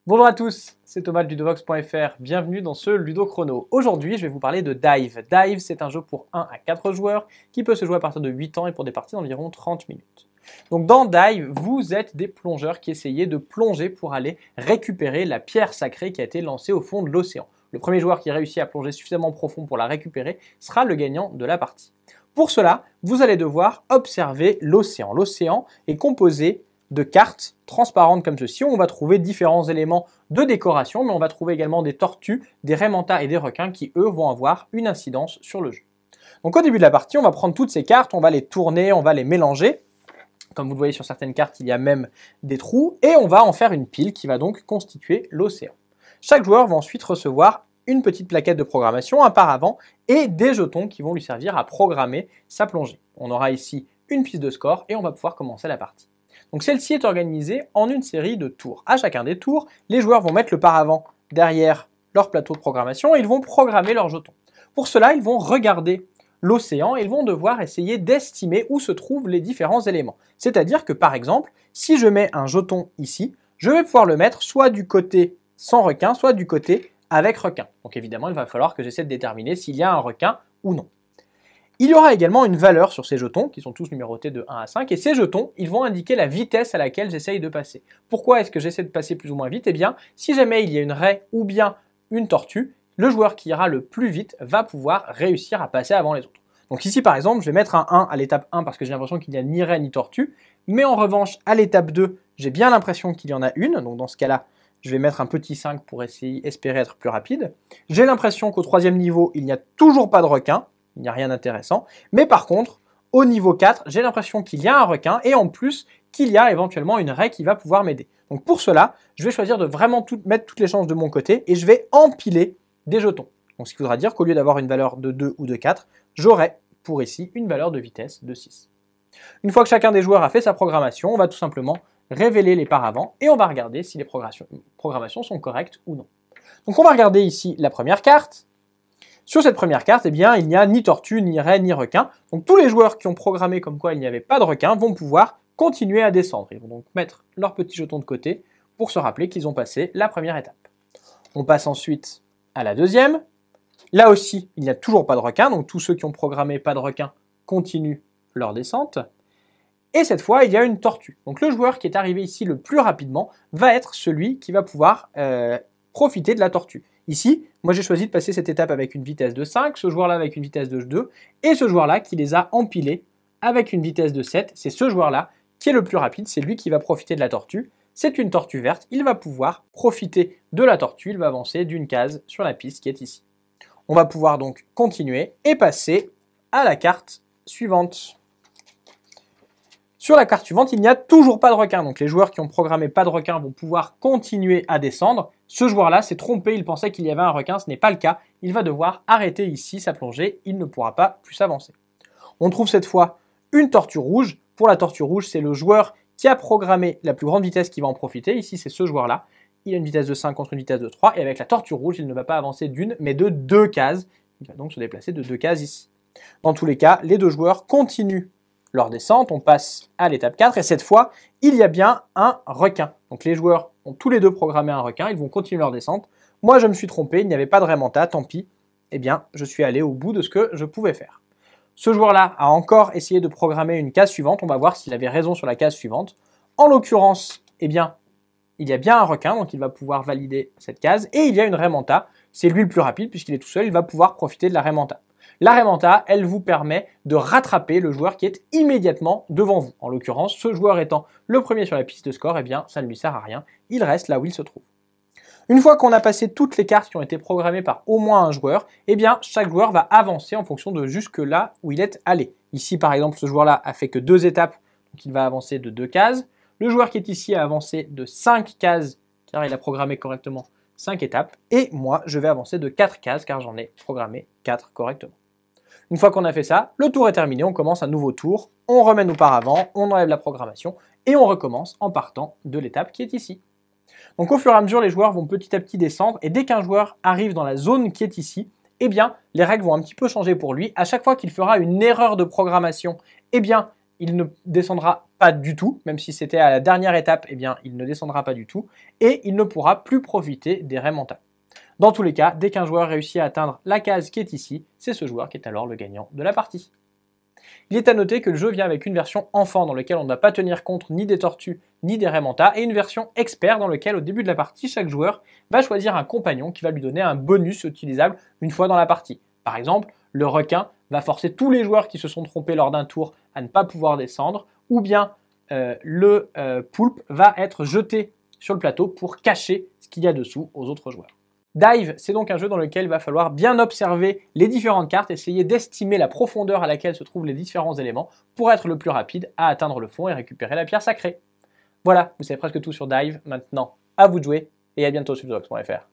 Bonjour à tous, c'est Thomas de Ludovox.fr, bienvenue dans ce Ludo Chrono. Aujourd'hui, je vais vous parler de Dive. Dive, c'est un jeu pour 1 à 4 joueurs qui peut se jouer à partir de 8 ans et pour des parties d'environ 30 minutes. Donc dans Dive, vous êtes des plongeurs qui essayez de plonger pour aller récupérer la pierre sacrée qui a été lancée au fond de l'océan. Le premier joueur qui réussit à plonger suffisamment profond pour la récupérer sera le gagnant de la partie. Pour cela, vous allez devoir observer l'océan. L'océan est composé de cartes transparentes comme ceci. On va trouver différents éléments de décoration, mais on va trouver également des tortues, des raies mantas et des requins qui, eux, vont avoir une incidence sur le jeu. Donc au début de la partie, on va prendre toutes ces cartes, on va les tourner, on va les mélanger. Comme vous le voyez sur certaines cartes, il y a même des trous, et on va en faire une pile qui va donc constituer l'océan. Chaque joueur va ensuite recevoir une petite plaquette de programmation, un paravent, et des jetons qui vont lui servir à programmer sa plongée. On aura ici une piste de score, et on va pouvoir commencer la partie. Donc celle-ci est organisée en une série de tours. À chacun des tours, les joueurs vont mettre le paravent derrière leur plateau de programmation et ils vont programmer leurs jetons. Pour cela, ils vont regarder l'océan et ils vont devoir essayer d'estimer où se trouvent les différents éléments. C'est-à-dire que par exemple, si je mets un jeton ici, je vais pouvoir le mettre soit du côté sans requin, soit du côté avec requin. Donc évidemment, il va falloir que j'essaie de déterminer s'il y a un requin ou non. Il y aura également une valeur sur ces jetons, qui sont tous numérotés de 1 à 5, et ces jetons, ils vont indiquer la vitesse à laquelle j'essaye de passer. Pourquoi est-ce que j'essaie de passer plus ou moins vite? Eh bien, si jamais il y a une raie ou bien une tortue, le joueur qui ira le plus vite va pouvoir réussir à passer avant les autres. Donc ici, par exemple, je vais mettre un 1 à l'étape 1 parce que j'ai l'impression qu'il n'y a ni raie ni tortue, mais en revanche, à l'étape 2, j'ai bien l'impression qu'il y en a une, donc dans ce cas-là, je vais mettre un petit 5 pour espérer être plus rapide. J'ai l'impression qu'au troisième niveau, il n'y a toujours pas de requin, il n'y a rien d'intéressant. Mais par contre, au niveau 4, j'ai l'impression qu'il y a un requin et en plus qu'il y a éventuellement une raie qui va pouvoir m'aider. Donc pour cela, je vais choisir de vraiment mettre toutes les chances de mon côté et je vais empiler des jetons. Donc ce qui voudra dire qu'au lieu d'avoir une valeur de 2 ou de 4, j'aurai pour ici une valeur de vitesse de 6. Une fois que chacun des joueurs a fait sa programmation, on va tout simplement révéler les paravents et on va regarder si les programmations sont correctes ou non. Donc on va regarder ici la première carte. Sur cette première carte, eh bien, il n'y a ni tortue, ni raie, ni requin. Donc tous les joueurs qui ont programmé comme quoi il n'y avait pas de requin vont pouvoir continuer à descendre. Ils vont donc mettre leur petit jeton de côté pour se rappeler qu'ils ont passé la première étape. On passe ensuite à la deuxième. Là aussi, il n'y a toujours pas de requin, donc tous ceux qui ont programmé pas de requin continuent leur descente. Et cette fois, il y a une tortue. Donc le joueur qui est arrivé ici le plus rapidement va être celui qui va pouvoir profiter de la tortue. Ici, moi j'ai choisi de passer cette étape avec une vitesse de 5, ce joueur-là avec une vitesse de 2, et ce joueur-là qui les a empilés avec une vitesse de 7. C'est ce joueur-là qui est le plus rapide, c'est lui qui va profiter de la tortue. C'est une tortue verte, il va pouvoir profiter de la tortue, il va avancer d'une case sur la piste qui est ici. On va pouvoir donc continuer et passer à la carte suivante. Sur la carte suivante, il n'y a toujours pas de requin, donc les joueurs qui ont programmé pas de requin vont pouvoir continuer à descendre. Ce joueur-là s'est trompé, il pensait qu'il y avait un requin, ce n'est pas le cas. Il va devoir arrêter ici sa plongée, il ne pourra pas plus avancer. On trouve cette fois une tortue rouge. Pour la tortue rouge, c'est le joueur qui a programmé la plus grande vitesse qui va en profiter. Ici, c'est ce joueur-là. Il a une vitesse de 5 contre une vitesse de 3, et avec la tortue rouge, il ne va pas avancer d'une, mais de 2 cases. Il va donc se déplacer de 2 cases ici. Dans tous les cas, les deux joueurs continuent leur descente, on passe à l'étape 4 et cette fois, il y a bien un requin. Donc les joueurs ont tous les deux programmé un requin, ils vont continuer leur descente. Moi, je me suis trompé, il n'y avait pas de raie manta, tant pis. Eh bien, je suis allé au bout de ce que je pouvais faire. Ce joueur-là a encore essayé de programmer une case suivante, on va voir s'il avait raison sur la case suivante. En l'occurrence, eh bien, il y a bien un requin, donc il va pouvoir valider cette case, et il y a une raie manta, c'est lui le plus rapide puisqu'il est tout seul, il va pouvoir profiter de la raie manta. La raie manta, elle vous permet de rattraper le joueur qui est immédiatement devant vous. En l'occurrence, ce joueur étant le premier sur la piste de score, eh bien, ça ne lui sert à rien. Il reste là où il se trouve. Une fois qu'on a passé toutes les cartes qui ont été programmées par au moins un joueur, eh bien, chaque joueur va avancer en fonction de jusque là où il est allé. Ici, par exemple, ce joueur-là a fait que 2 étapes, donc il va avancer de 2 cases. Le joueur qui est ici a avancé de 5 cases, car il a programmé correctement 5 étapes. Et moi, je vais avancer de 4 cases, car j'en ai programmé 4 correctement. Une fois qu'on a fait ça, le tour est terminé, on commence un nouveau tour, on remet nos paravents, on enlève la programmation et on recommence en partant de l'étape qui est ici. Donc au fur et à mesure, les joueurs vont petit à petit descendre et dès qu'un joueur arrive dans la zone qui est ici, eh bien les règles vont un petit peu changer pour lui. À chaque fois qu'il fera une erreur de programmation, eh bien il ne descendra pas du tout, même si c'était à la dernière étape, eh bien il ne descendra pas du tout, et il ne pourra plus profiter des raies mentales. Dans tous les cas, dès qu'un joueur réussit à atteindre la case qui est ici, c'est ce joueur qui est alors le gagnant de la partie. Il est à noter que le jeu vient avec une version enfant dans laquelle on ne va pas tenir compte ni des tortues ni des raies mentales, et une version expert dans laquelle au début de la partie, chaque joueur va choisir un compagnon qui va lui donner un bonus utilisable une fois dans la partie. Par exemple, le requin va forcer tous les joueurs qui se sont trompés lors d'un tour à ne pas pouvoir descendre, ou bien le poulpe va être jeté sur le plateau pour cacher ce qu'il y a dessous aux autres joueurs. Dive, c'est donc un jeu dans lequel il va falloir bien observer les différentes cartes, essayer d'estimer la profondeur à laquelle se trouvent les différents éléments pour être le plus rapide à atteindre le fond et récupérer la pierre sacrée. Voilà, vous savez presque tout sur Dive. Maintenant, à vous de jouer et à bientôt sur ludovox.fr.